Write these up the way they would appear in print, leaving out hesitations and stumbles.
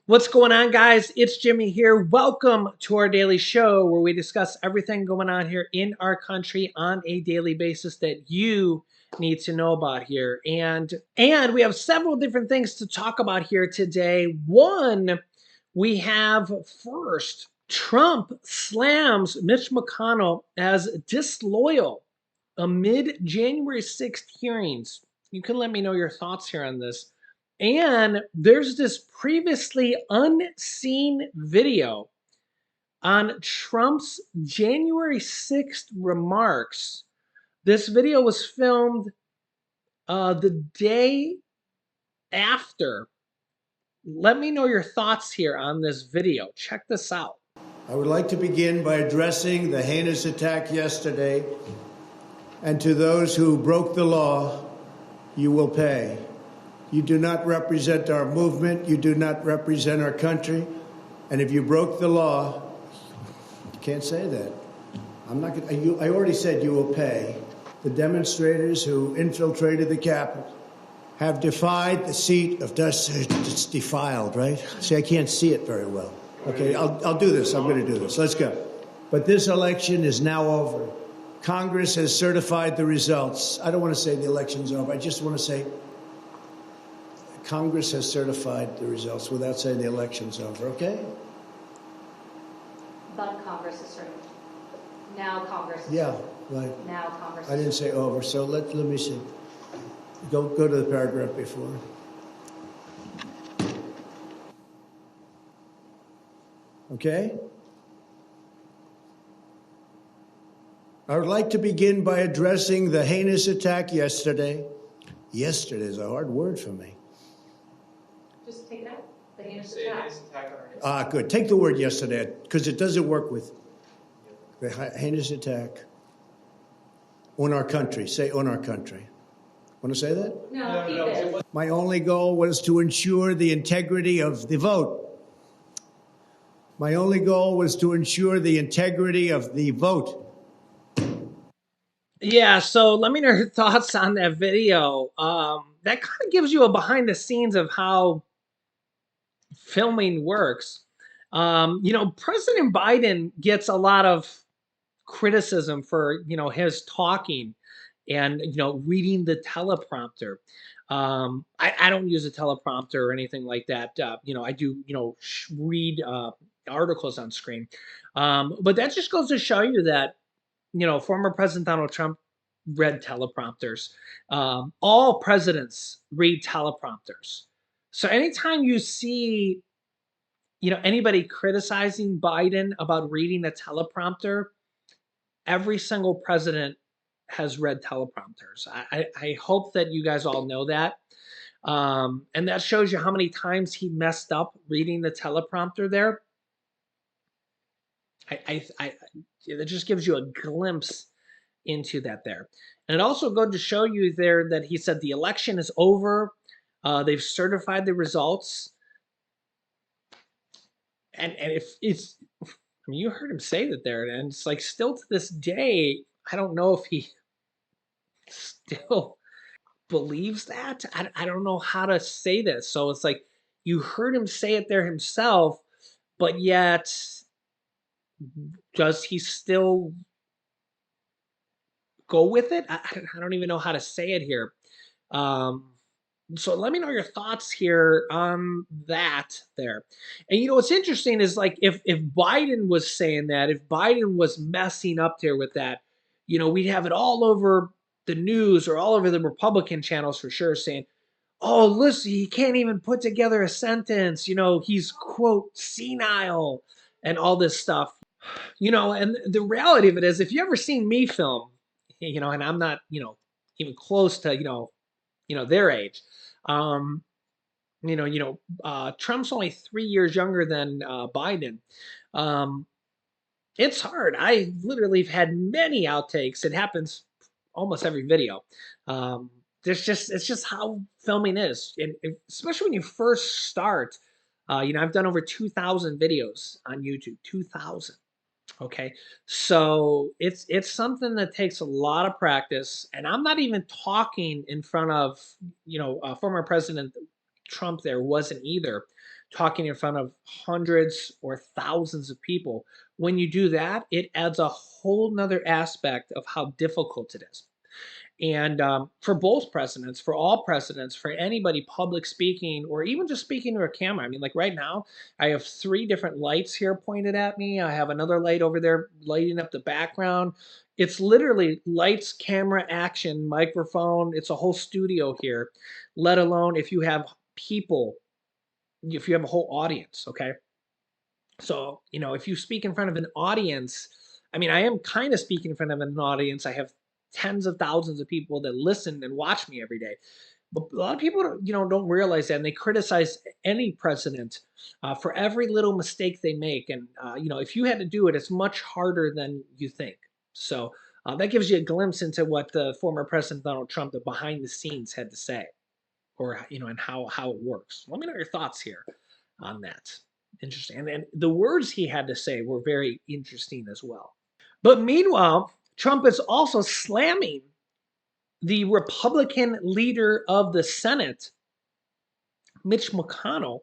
What's going on, guys? It's Jimmy here. Welcome to our daily show where we discuss everything going on here in our country on a daily basis that you need to know about here. And we have several different things to talk about here today. One, we have first, Trump slams Mitch McConnell as disloyal amid January 6th hearings. You can let me know your thoughts here on this. And there's this previously unseen video on Trump's January 6th remarks. This video was filmed the day after. Let me know your thoughts here on this video. Check this out. I would like to begin by addressing the heinous attack yesterday. And to those who broke the law, you will pay. You do not represent our movement. You do not represent our country. And if you broke the law, you can't say that. I'm not going. I already said you will pay. The demonstrators who infiltrated the Capitol have defied the seat of justice. It's defiled, right? See, I can't see it very well. Okay, I'll do this. I'm going to do this. Let's go. But this election is now over. Congress has certified the results. I don't want to say the election's over. I just want to say Congress has certified the results without saying the election's over, okay? But Congress is certified. Now Congress is Yeah, right. Now Congress I didn't say over, so let me see. Go to the paragraph before. Okay? I would like to begin by addressing the heinous attack yesterday. Yesterday is a hard word for me. Just take it out. The heinous attack. Ah, good. Take the word yesterday, because it doesn't work with the heinous attack on our country. Say on our country. Want to say that? No, keep it. My only goal was to ensure the integrity of the vote. My only goal was to ensure the integrity of the vote. Yeah, so let me know your thoughts on that video. That kind of gives you a behind the scenes of how filming works. President Biden gets a lot of criticism for, his talking and, reading the teleprompter. I don't use a teleprompter or anything like that. I do, read articles on screen. But that just goes to show you that, former President Donald Trump read teleprompters. All presidents read teleprompters. So anytime you see, anybody criticizing Biden about reading a teleprompter, every single president has read teleprompters. I hope that you guys all know that. And that shows you how many times he messed up reading the teleprompter there. It just gives you a glimpse into that there. And it also goes to show you there that he said the election is over. They've certified the results. And if it's, I mean, you heard him say that there, and it's like still to this day, I don't know if he still believes that. I don't know how to say this. So it's like you heard him say it there himself, but yet does he still go with it? I don't even know how to say it here. So let me know your thoughts here on that there. And what's interesting is like if Biden was saying that, if Biden was messing up there with that, we'd have it all over the news or all over the Republican channels for sure saying, oh, listen, he can't even put together a sentence. He's, quote, senile and all this stuff. And the reality of it is, if you ever seen me film, and I'm not, even close to, their age. Trump's only 3 years younger than Biden. It's hard. I literally have had many outtakes. It happens almost every video. It's just how filming is, and especially when you first start. I've done over 2,000 videos on YouTube. 2,000. Okay, so it's something that takes a lot of practice, and I'm not even talking in front of former President Trump. There wasn't either talking in front of hundreds or thousands of people. When you do that, it adds a whole nother aspect of how difficult it is. And for both presidents, for all presidents, for anybody public speaking or even just speaking to a camera. I mean, like right now, I have 3 different lights here pointed at me. I have another light over there lighting up the background. It's literally lights, camera, action, microphone. It's a whole studio here, let alone if you have people, if you have a whole audience, okay? So, if you speak in front of an audience, I mean, I am kind of speaking in front of an audience. I have tens of thousands of people that listen and watch me every day. But a lot of people, don't realize that, and they criticize any president for every little mistake they make. And if you had to do it, it's much harder than you think. So that gives you a glimpse into what the former President Donald Trump, the behind the scenes, had to say, or and how it works. Let me know your thoughts here on that. Interesting. And the words he had to say were very interesting as well. But meanwhile, Trump is also slamming the Republican leader of the Senate, Mitch McConnell,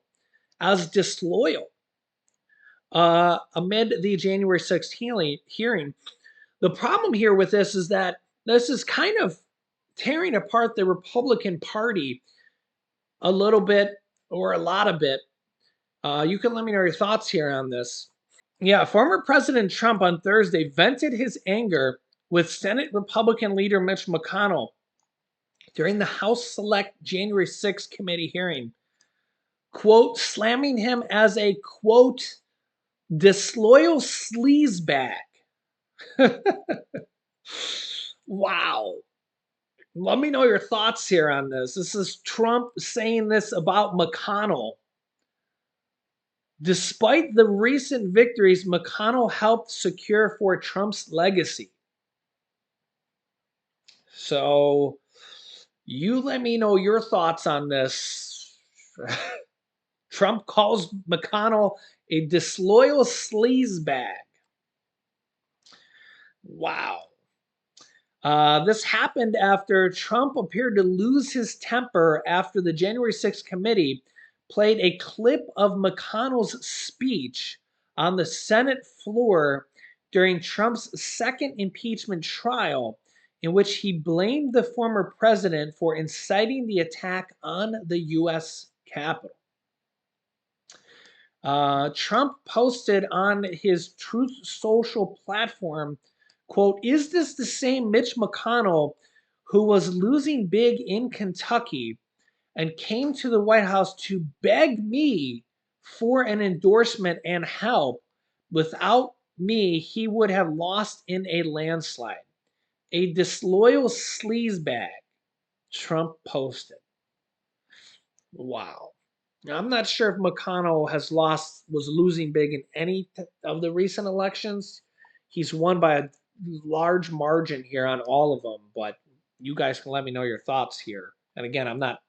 as disloyal amid the January 6th hearing. The problem here with this is that this is kind of tearing apart the Republican Party a little bit or a lot of bit. You can let me know your thoughts here on this. Yeah, former President Trump on Thursday vented his anger with Senate Republican leader Mitch McConnell during the House Select January 6th committee hearing, quote, slamming him as a, quote, disloyal sleazebag. Wow. Let me know your thoughts here on this. This is Trump saying this about McConnell. Despite the recent victories McConnell helped secure for Trump's legacy. So you let me know your thoughts on this. Trump calls McConnell a disloyal sleazebag. Wow. This happened after Trump appeared to lose his temper after the January 6th committee played a clip of McConnell's speech on the Senate floor during Trump's second impeachment trial, in which he blamed the former president for inciting the attack on the U.S. Capitol. Trump posted on his Truth Social platform, quote, is this the same Mitch McConnell who was losing big in Kentucky and came to the White House to beg me for an endorsement and help? Without me, he would have lost in a landslide. A disloyal sleazebag, Trump posted. Wow. Now, I'm not sure if McConnell was losing big in any of the recent elections. He's won by a large margin here on all of them, but you guys can let me know your thoughts here. And again, I'm not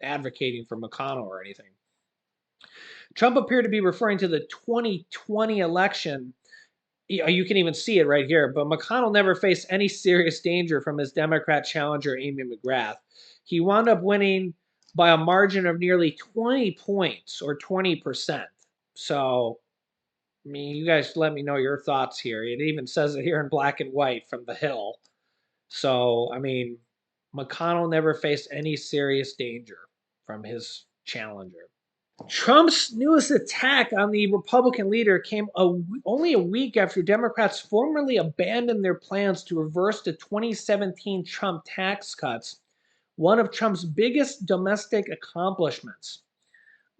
advocating for McConnell or anything. Trump appeared to be referring to the 2020 election. You can even see it right here, but McConnell never faced any serious danger from his Democrat challenger, Amy McGrath. He wound up winning by a margin of nearly 20 points or 20%. So, I mean, you guys let me know your thoughts here. It even says it here in black and white from the Hill. So, I mean, McConnell never faced any serious danger from his challenger. Trump's newest attack on the Republican leader came only a week after Democrats formally abandoned their plans to reverse the 2017 Trump tax cuts, one of Trump's biggest domestic accomplishments.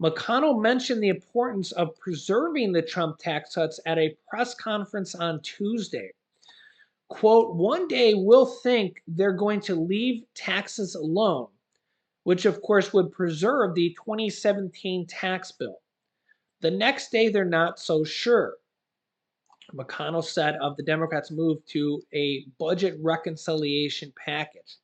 McConnell mentioned the importance of preserving the Trump tax cuts at a press conference on Tuesday. Quote, one day we'll think they're going to leave taxes alone, which of course would preserve the 2017 tax bill. The next day, they're not so sure. McConnell said of the Democrats' move to a budget reconciliation package.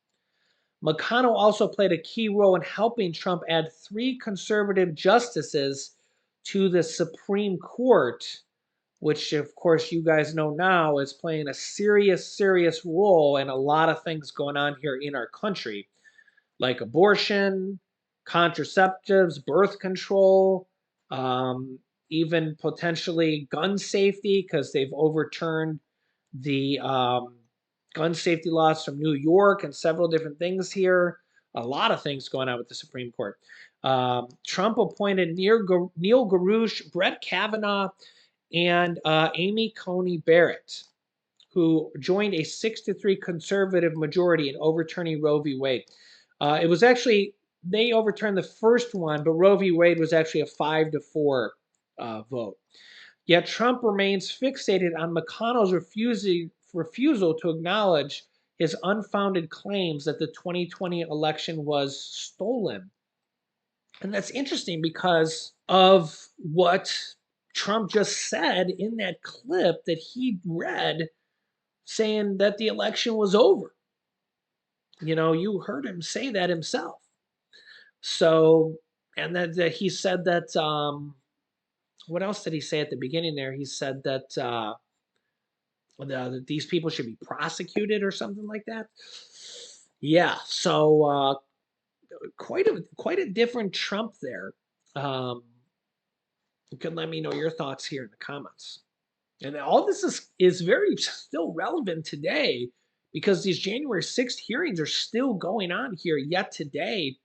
McConnell also played a key role in helping Trump add 3 conservative justices to the Supreme Court, which, of course, you guys know now is playing a serious role in a lot of things going on here in our country, like abortion, contraceptives, birth control, even potentially gun safety because they've overturned the gun safety laws from New York and several different things here. A lot of things going on with the Supreme Court. Trump appointed Neil Garouche, Brett Kavanaugh, and Amy Coney Barrett, who joined a 6-3 conservative majority in overturning Roe v. Wade. It was actually, they overturned the first one, but Roe v. Wade was actually a 5-4 vote. Yet Trump remains fixated on McConnell's refusal to acknowledge his unfounded claims that the 2020 election was stolen. And that's interesting because of what Trump just said in that clip that he read, saying that the election was over. You know, you heard him say that himself. So, and that he said that, what else did he say at the beginning there? He said that that these people should be prosecuted or something like that. Yeah, so quite a different Trump there. You can let me know your thoughts here in the comments. And all this is very still relevant today because these January 6th hearings are still going on here yet today.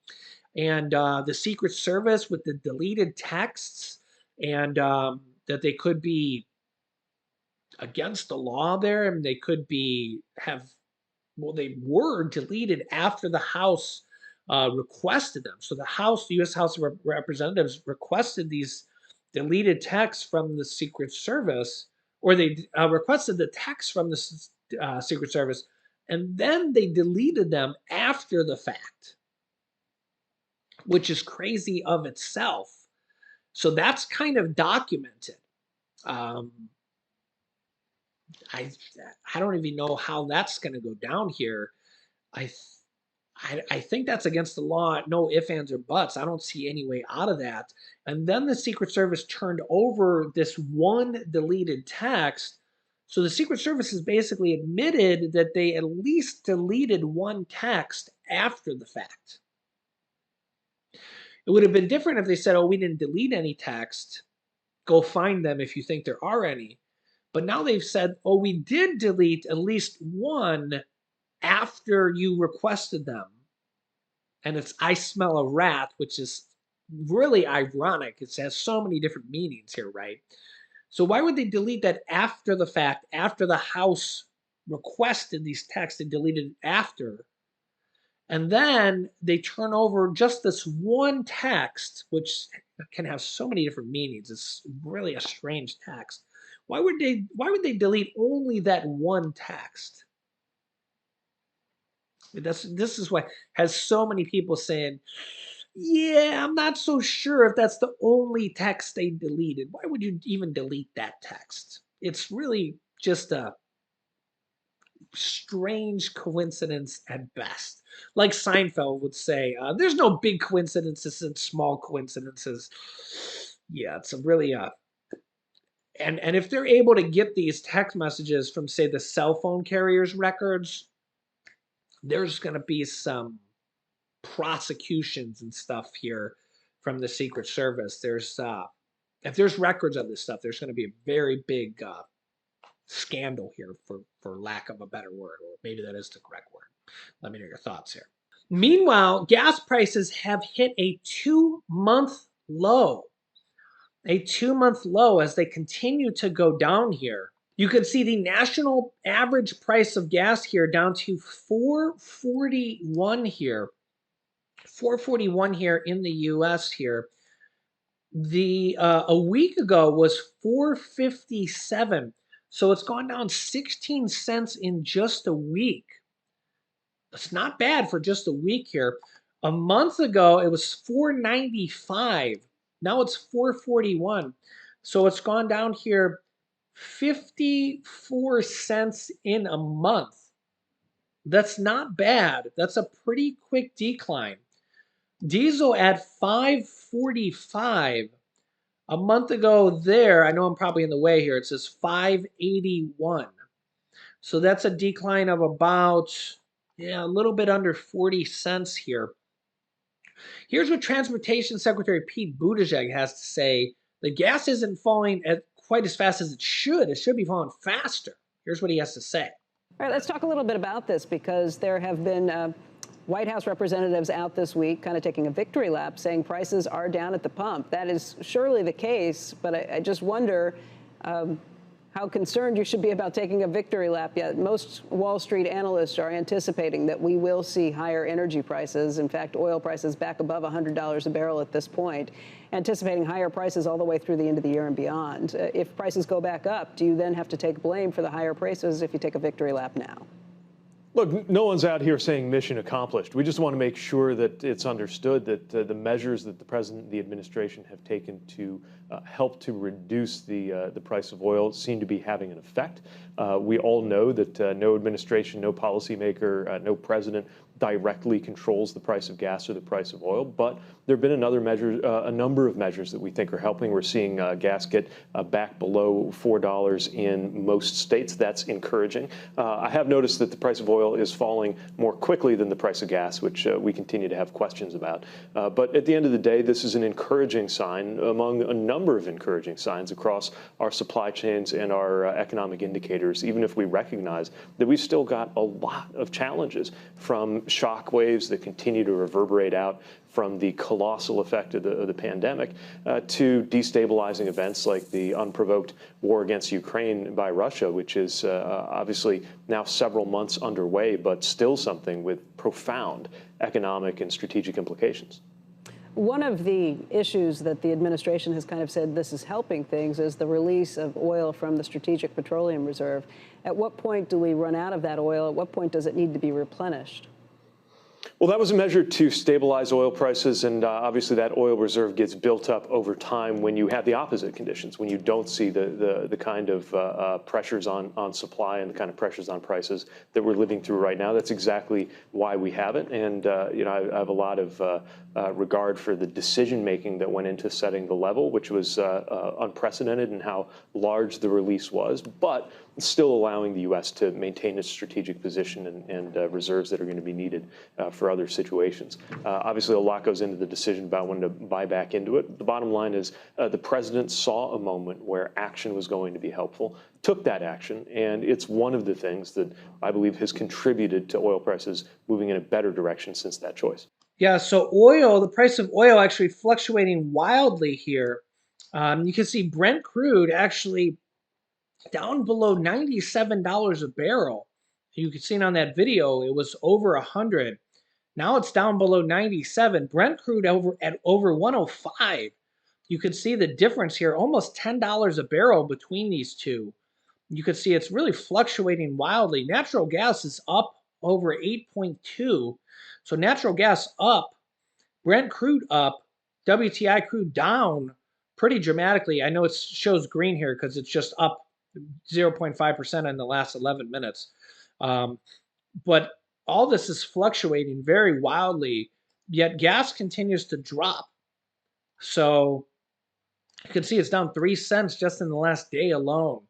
And the Secret Service with the deleted texts and that they could be against the law there and they could be they were deleted after the House requested them. So the House, the U.S. House of Representatives requested these deleted texts from the Secret Service, or they requested the text from the Secret Service, and then they deleted them after the fact, which is crazy of itself. So that's kind of documented. Um, I I don't even know how that's going to go down here. I I think that's against the law. No ifs, ands, or buts. I don't see any way out of that. And then the Secret Service turned over this one deleted text. So the Secret Service has basically admitted that they at least deleted one text after the fact. It would have been different if they said, oh, we didn't delete any text. Go find them if you think there are any. But now they've said, oh, we did delete at least one after you requested them. And it's I smell a rat, which is really ironic. It has so many different meanings here, right? So why would they delete that after the fact, after the House requested these texts and deleted it after? And then they turn over just this one text, which can have so many different meanings. It's really a strange text. Why would they delete only that one text? This is why has so many people saying, yeah, I'm not so sure if that's the only text they deleted. Why would you even delete that text? It's really just a strange coincidence at best. Like Seinfeld would say, there's no big coincidences and small coincidences. Yeah, it's a really and if they're able to get these text messages from say the cell phone carriers records, there's going to be some prosecutions and stuff here from the Secret Service. There's if there's records of this stuff, there's going to be a very big scandal here, for lack of a better word, or maybe that is the correct word. Let me know your thoughts here. Meanwhile, gas prices have hit a 2-month low. A 2-month low as they continue to go down here. You can see the national average price of gas here down to $4.41 here. 441 here in the US here. The a week ago was 457. So it's gone down 16 cents in just a week. It's not bad for just a week here. A month ago it was 495. Now it's 441. So it's gone down here 54 cents in a month. That's not bad. That's a pretty quick decline. Diesel at 545. A month ago there, I know I'm probably in the way here, it says 581. So that's a decline of about, a little bit under 40 cents here. Here's what Transportation Secretary Pete Buttigieg has to say. The gas isn't falling at quite as fast as it should. It should be falling faster. Here's what he has to say. All right, let's talk a little bit about this because there have been White House representatives out this week kind of taking a victory lap saying prices are down at the pump. That is surely the case, but I just wonder how concerned you should be about taking a victory lap yet. Most Wall Street analysts are anticipating that we will see higher energy prices. In fact, oil prices back above $100 a barrel at this point, anticipating higher prices all the way through the end of the year and beyond. If prices go back up, do you then have to take blame for the higher prices if you take a victory lap now? Look, no one's out here saying mission accomplished. We just want to make sure that it's understood that the measures that the president and the administration have taken to help to reduce the price of oil seem to be having an effect. We all know that no administration, no policymaker, no president directly controls the price of gas or the price of oil, but there have been a number of measures that we think are helping. We're seeing gas get back below $4 in most states. That's encouraging. I have noticed that the price of oil is falling more quickly than the price of gas, which we continue to have questions about. But at the end of the day, this is an encouraging sign among a number of encouraging signs across our supply chains and our economic indicators, even if we recognize that we've still got a lot of challenges, from shock waves that continue to reverberate out from the colossal effect of the pandemic to destabilizing events like the unprovoked war against Ukraine by Russia, which is obviously now several months underway, but still something with profound economic and strategic implications. One of the issues that the administration has kind of said this is helping things is the release of oil from the Strategic Petroleum Reserve. At what point do we run out of that oil? At what point does it need to be replenished? Well, that was a measure to stabilize oil prices, and obviously that oil reserve gets built up over time when you have the opposite conditions, when you don't see the kind of pressures on supply and the kind of pressures on prices that we're living through right now. That's exactly why we have it, and I have a lot of regard for the decision making that went into setting the level, which was unprecedented in how large the release was, but still allowing the U.S. to maintain its strategic position and reserves that are going to be needed for other situations. Obviously, a lot goes into the decision about when to buy back into it. The bottom line is the president saw a moment where action was going to be helpful, took that action, and it's one of the things that I believe has contributed to oil prices moving in a better direction since that choice. Yeah, so oil, the price of oil actually fluctuating wildly here. You can see Brent crude actually down below $97 a barrel. You can see it on that video, it was over 100. Now it's down below 97. Brent crude over 105. You can see the difference here, almost $10 a barrel between these two. You can see it's really fluctuating wildly. Natural gas is up over 8.2. So natural gas up, Brent crude up, WTI crude down pretty dramatically. I know it shows green here because it's just up 0.5% in the last 11 minutes. But all this is fluctuating very wildly, yet gas continues to drop. So you can see it's down 3 cents just in the last day alone,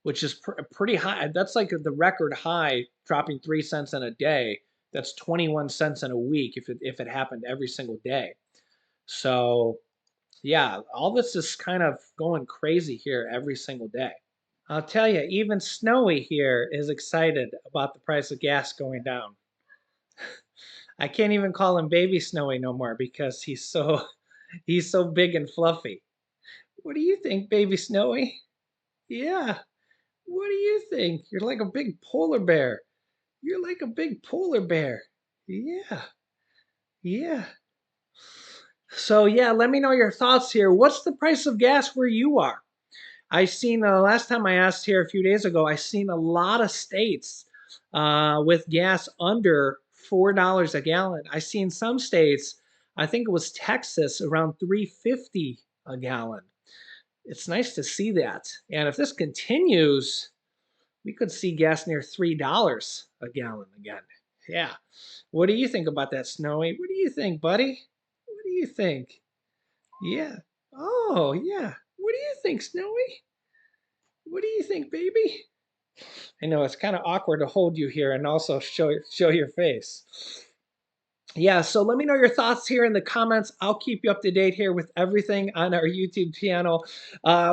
which is pretty high. That's like the record high, dropping 3 cents in a day. That's 21 cents in a week if it happened every single day. So yeah, all this is kind of going crazy here every single day. I'll tell you, even Snowy here is excited about the price of gas going down. I can't even call him Baby Snowy no more because he's so big and fluffy. What do you think, Baby Snowy? Yeah. What do you think? You're like a big polar bear. You're like a big polar bear. Yeah. Yeah. So yeah, let me know your thoughts here. What's the price of gas where you are? I seen last time I asked here a few days ago, I seen a lot of states with gas under $4 a gallon. I seen some states, I think it was Texas, around $3.50 a gallon. It's nice to see that. And if this continues, we could see gas near $3 a gallon again. Yeah. What do you think about that, Snowy? What do you think, buddy? What do you think? Yeah. Oh, yeah. What do you think, Snowy? What do you think, baby? I know it's kind of awkward to hold you here and also show your face. yeah, so let me know your thoughts here in the comments. I'll keep you up to date here with everything on our YouTube channel.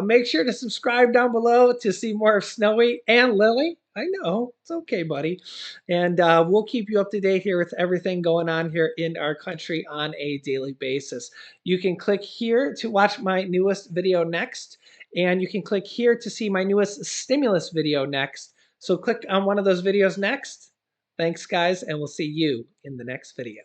Make sure to subscribe down below to see more of Snowy and Lily. I know, it's okay, buddy. And we'll keep you up to date here with everything going on here in our country on a daily basis. You can click here to watch my newest video next, and you can click here to see my newest stimulus video next. So click on one of those videos next. Thanks, guys, and we'll see you in the next video.